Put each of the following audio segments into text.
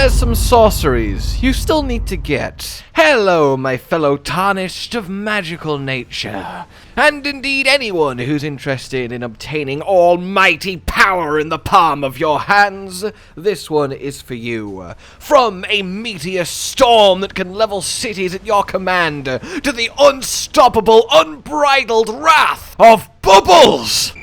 there's some sorceries you still need to get. Hello, my fellow tarnished of magical nature, and indeed anyone who's interested in obtaining almighty power in the palm of your hands. This one is for you. From a meteor storm that can level cities at your command, to the unstoppable, unbridled wrath of Bubbles!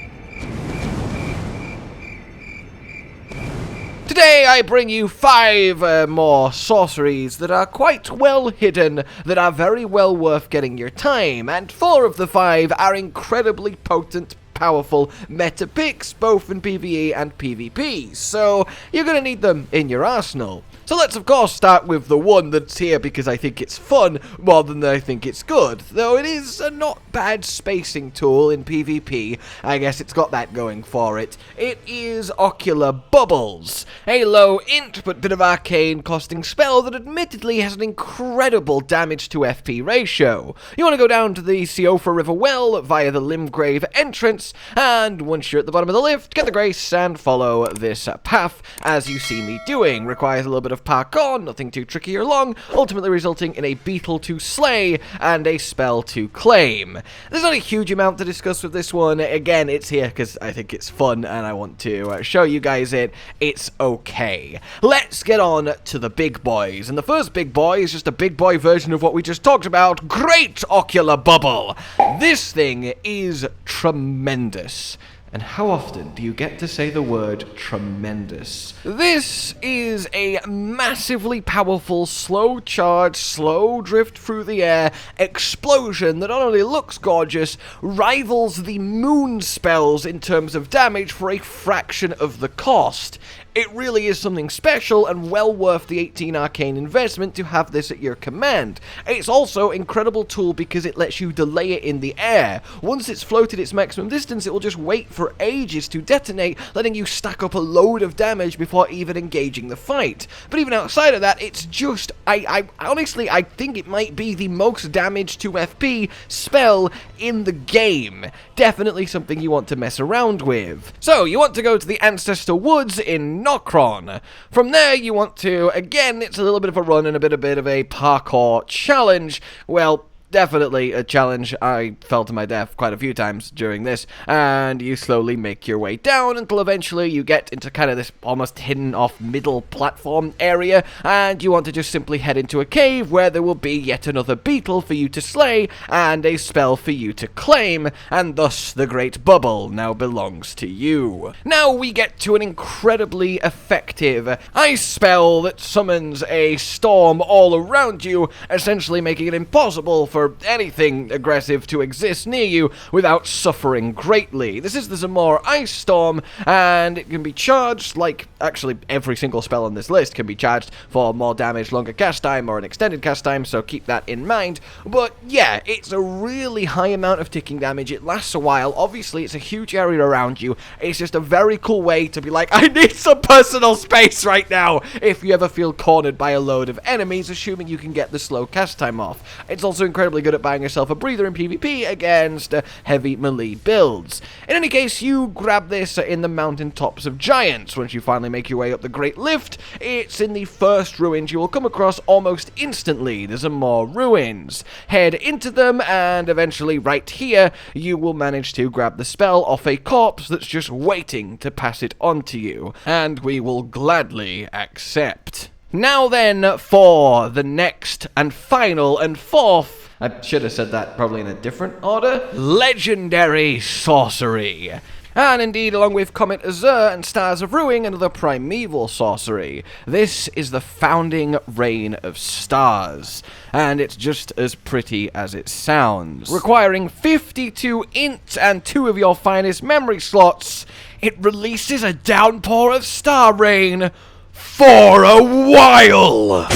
Today I bring you 5 more sorceries that are quite well hidden, that are very well worth getting your time, and 4 of the 5 are incredibly potent, powerful meta picks, both in PvE and PvP, so you're going to need them in your arsenal. So let's of course start with the one that's here because I think it's fun more than I think it's good, though it is a not bad spacing tool in PvP. I guess it's got that going for it. It is Oracular Bubbles, a low int but bit of arcane costing spell that admittedly has an incredible damage to FP ratio. You want to go down to the Seofa River well via the Limgrave entrance, and once you're at the bottom of the lift, get the grace and follow this path as you see me doing. Requires a little bit of parkour, nothing too tricky or long, ultimately resulting in a beetle to slay and a spell to claim. There's not a huge amount to discuss with this one. Again, it's here because I think it's fun and I want to show you guys it. It's okay. Let's get on to the big boys, and the first big boy is just a big boy version of what we just talked about. Great Oracular Bubble! This thing is tremendous. And how often do you get to say the word tremendous? This is a massively powerful, slow charge, slow drift through the air explosion that not only looks gorgeous, rivals the moon spells in terms of damage for a fraction of the cost. It really is something special and well worth the 18 arcane investment to have this at your command. It's also an incredible tool because it lets you delay it in the air. Once it's floated its maximum distance, it will just wait for ages to detonate, letting you stack up a load of damage before even engaging the fight. But even outside of that, it's just, I honestly, I think it might be the most damage to FP spell in the game. Definitely something you want to mess around with. So, you want to go to the Ancestor Woods in Nokron. From there, you want to, again, it's a little bit of a run and a bit of a parkour challenge. Well, definitely a challenge. I fell to my death quite a few times during this, and you slowly make your way down until eventually you get into kind of this almost hidden off middle platform area, and you want to just simply head into a cave where there will be yet another beetle for you to slay and a spell for you to claim, and thus the Great Bubble now belongs to you. Now we get to an incredibly effective ice spell that summons a storm all around you, essentially making it impossible for anything aggressive to exist near you without suffering greatly. This is the Zamor Ice Storm, and it can be charged, like actually every single spell on this list can be charged for more damage, longer cast time, or an extended cast time, so keep that in mind. But yeah, it's a really high amount of ticking damage. It lasts a while. Obviously, it's a huge area around you. It's just a very cool way to be like, I need some personal space right now, if you ever feel cornered by a load of enemies, assuming you can get the slow cast time off. It's also incredibly good at buying yourself a breather in PvP against heavy melee builds. In any case, you grab this in the mountaintops of giants. Once you finally make your way up the Great Lift, it's in the first ruins you will come across almost instantly. There's some more ruins. Head into them, and eventually right here, you will manage to grab the spell off a corpse that's just waiting to pass it on to you, and we will gladly accept. Now then, for the next and final and fourth, I should have said that probably in a different order, legendary sorcery. And indeed, along with Comet Azure and Stars of Ruin, another primeval sorcery. This is the Founding Rain of Stars, and it's just as pretty as it sounds. Requiring 52 int and 2 of your finest memory slots, it releases a downpour of star rain for a while!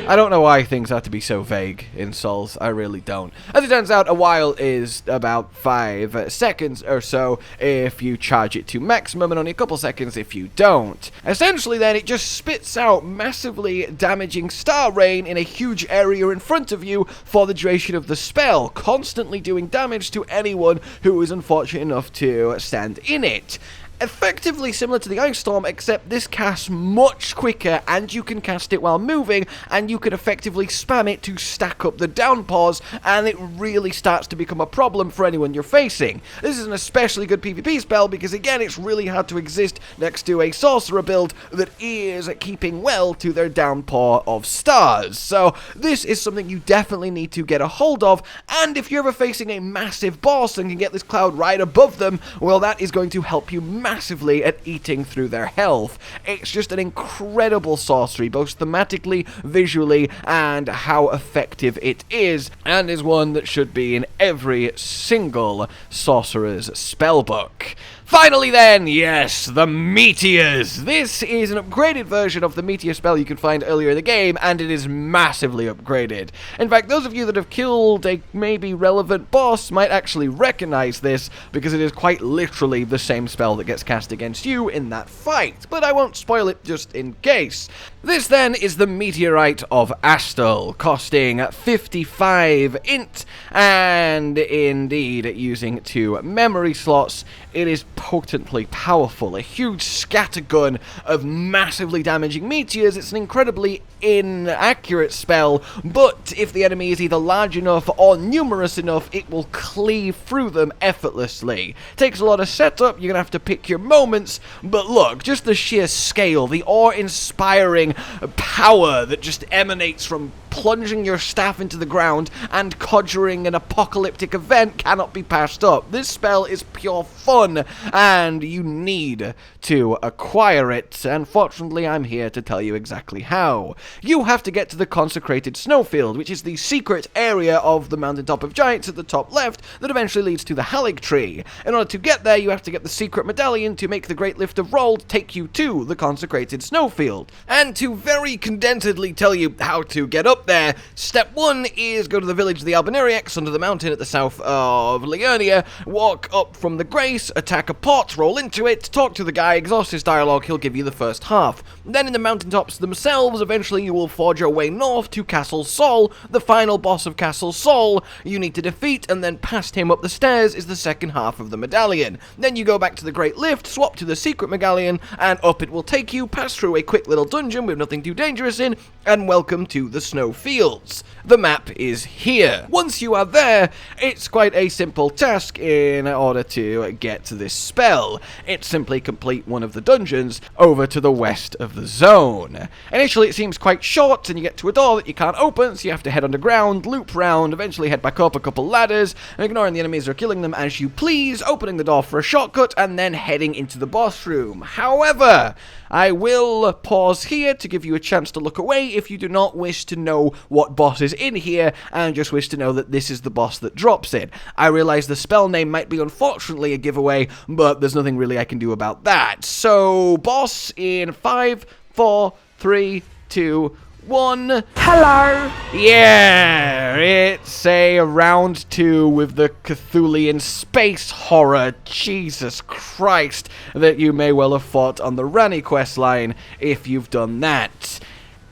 I don't know why things have to be so vague in Souls, I really don't. As it turns out, a while is about 5 seconds or so if you charge it to maximum, and only a couple seconds if you don't. Essentially then, it just spits out massively damaging star rain in a huge area in front of you for the duration of the spell, constantly doing damage to anyone who is unfortunate enough to stand in it. effectively similar to the Ice Storm, except this casts much quicker, and you can cast it while moving, and you can effectively spam it to stack up the downpours, and it really starts to become a problem for anyone you're facing. This is an especially good PvP spell because, again, it's really hard to exist next to a sorcerer build that is keeping well to their downpour of stars. So this is something you definitely need to get a hold of, and if you're ever facing a massive boss and can get this cloud right above them, well, that is going to help you massively at eating through their health. It's just an incredible sorcery, both thematically, visually, and how effective it is, and is one that should be in every single sorcerer's spellbook. Finally then, yes, the Meteors! This is an upgraded version of the Meteor spell you could find earlier in the game, and it is massively upgraded. In fact, those of you that have killed a maybe relevant boss might actually recognize this, because it is quite literally the same spell that gets cast against you in that fight, but I won't spoil it just in case. This then is the Meteorite of Astel, costing 55 int, and indeed using 2 memory slots. It is potently powerful, a huge scattergun of massively damaging meteors. It's an incredibly inaccurate spell, but if the enemy is either large enough or numerous enough, it will cleave through them effortlessly. Takes a lot of setup, you're gonna have to pick your moments, but look, just the sheer scale, the awe-inspiring power that just emanates from plunging your staff into the ground and conjuring an apocalyptic event cannot be passed up. This spell is pure fun, and you need to acquire it, and fortunately I'm here to tell you exactly how. You have to get to the Consecrated Snowfield, which is the secret area of the Mountaintop of Giants at the top left that eventually leads to the Halig Tree. In order to get there, you have to get the secret medallion to make the Great Lift of Rold take you to the Consecrated Snowfield. And to very condensely tell you how to get up there, step 1 is go to the village of the Albaneriacs under the mountain at the south of Liurnia, walk up from the Grace, attack a pot, roll into it, talk to the guy, exhaust his dialogue, he'll give you the first half. Then in the mountaintops themselves, eventually you will forge your way north to Castle Sol, the final boss of Castle Sol you need to defeat, and then past him up the stairs is the second half of the medallion. Then you go back to the Great Lift, swap to the secret medallion, and up it will take you, pass through a quick little dungeon with nothing too dangerous in, and welcome to the Snowfields. The map is here. Once you are there, it's quite a simple task in order to get to this spell. It's simply complete one of the dungeons over to the west of the zone. Initially it seems quite short, and you get to a door that you can't open, so you have to head underground, loop round, eventually head back up a couple ladders, ignoring the enemies or killing them as you please, opening the door for a shortcut, and then heading into the boss room. However, I will pause here to give you a chance to look away if you do not wish to know what boss is in here and just wish to know that this is the boss that drops it. I realize the spell name might be unfortunately a giveaway, but there's nothing really I can do about that. So, boss in 5, 4, 3, 2, 1. Hello! Yeah, it's a round 2 with the Cthulian space horror, Jesus Christ, that you may well have fought on the Rani quest line if you've done that.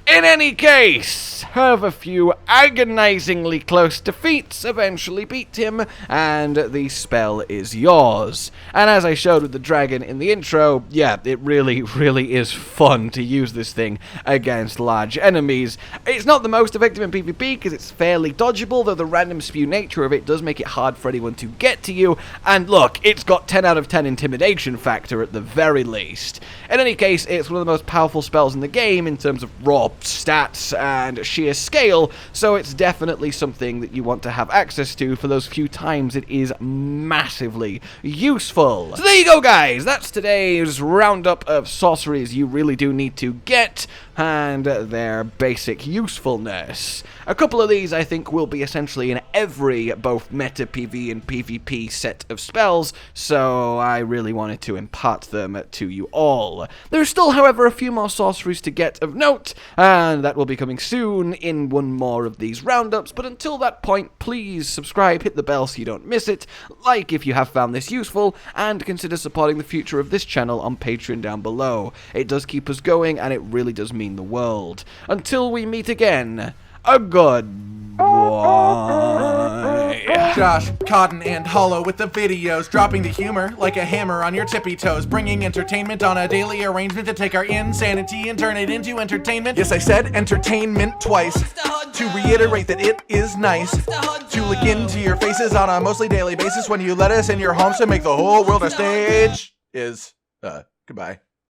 In any case, have a few agonizingly close defeats, eventually beat him, and the spell is yours. And as I showed with the dragon in the intro, yeah, it really is fun to use this thing against large enemies. It's not the most effective in PvP because it's fairly dodgeable, though the random spew nature of it does make it hard for anyone to get to you, and look, it's got 10 out of 10 intimidation factor at the very least. In any case, it's one of the most powerful spells in the game in terms of raw stats and sheer scale, so it's definitely something that you want to have access to for those few times it is massively useful. So there you go, guys, that's today's roundup of sorceries you really do need to get and their basic usefulness. A couple of these I think will be essentially in every both meta PV and PvP set of spells, so I really wanted to impart them to you all. There's still, however, a few more sorceries to get of note, and that will be coming soon in one more of these roundups, but until that point, please subscribe, hit the bell so you don't miss it, like if you have found this useful, and consider supporting the future of this channel on Patreon down below. It does keep us going, and it really does mean the world. Until we meet again, a goodbye. Josh, Cotton, and Hollow with the videos, dropping the humor like a hammer on your tippy toes, bringing entertainment on a daily arrangement to take our insanity and turn it into entertainment. Yes, I said entertainment twice, to reiterate that it is nice to look into your faces on a mostly daily basis when you let us in your homes to make the whole world a stage. Goodbye.